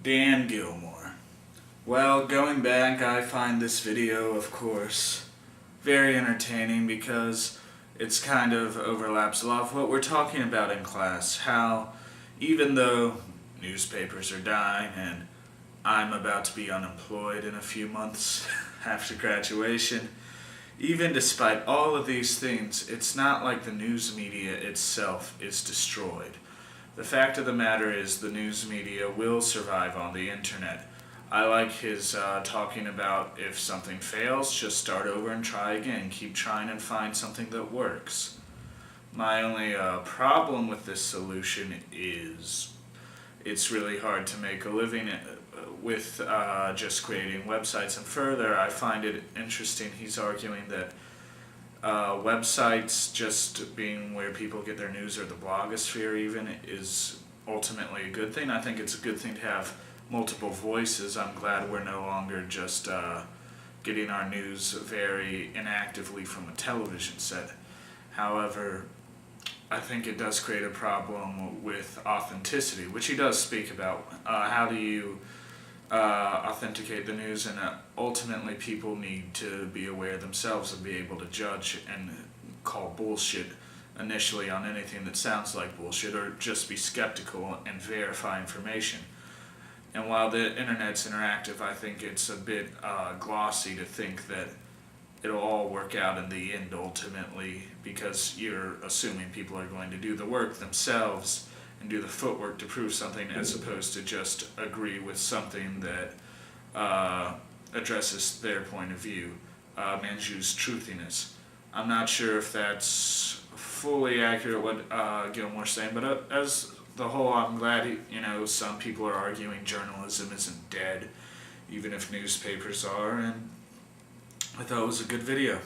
Dan Gilmore. Well, going back, I find this video, of course, very entertaining because it's kind of overlaps a lot of what we're talking about in class. How even though newspapers are dying and I'm about to be unemployed in a few months after graduation, even despite all of these things, it's not like the news media itself is destroyed. The fact of the matter is the news media will survive on the internet. I like his talking about if something fails, just start over and try again. Keep trying and find something that works. My only problem with this solution is it's really hard to make a living with just creating websites. And further, I find it interesting he's arguing that websites just being where people get their news, or the blogosphere even, is ultimately a good thing. I think it's a good thing to have multiple voices. I'm glad we're no longer just getting our news very inactively from a television set. However, I think it does create a problem with authenticity, which he does speak about. How do you authenticate the news? And ultimately people need to be aware themselves and be able to judge and call bullshit initially on anything that sounds like bullshit, or just be skeptical and verify information. And while the internet's interactive, I think it's a bit glossy to think that it'll all work out in the end ultimately, because you're assuming people are going to do the work themselves and do the footwork to prove something, as opposed to just agree with something that addresses their point of view, Manju's truthiness. I'm not sure if that's fully accurate what Gilmore's saying, but as the whole, I'm glad some people are arguing journalism isn't dead, even if newspapers are, and I thought it was a good video.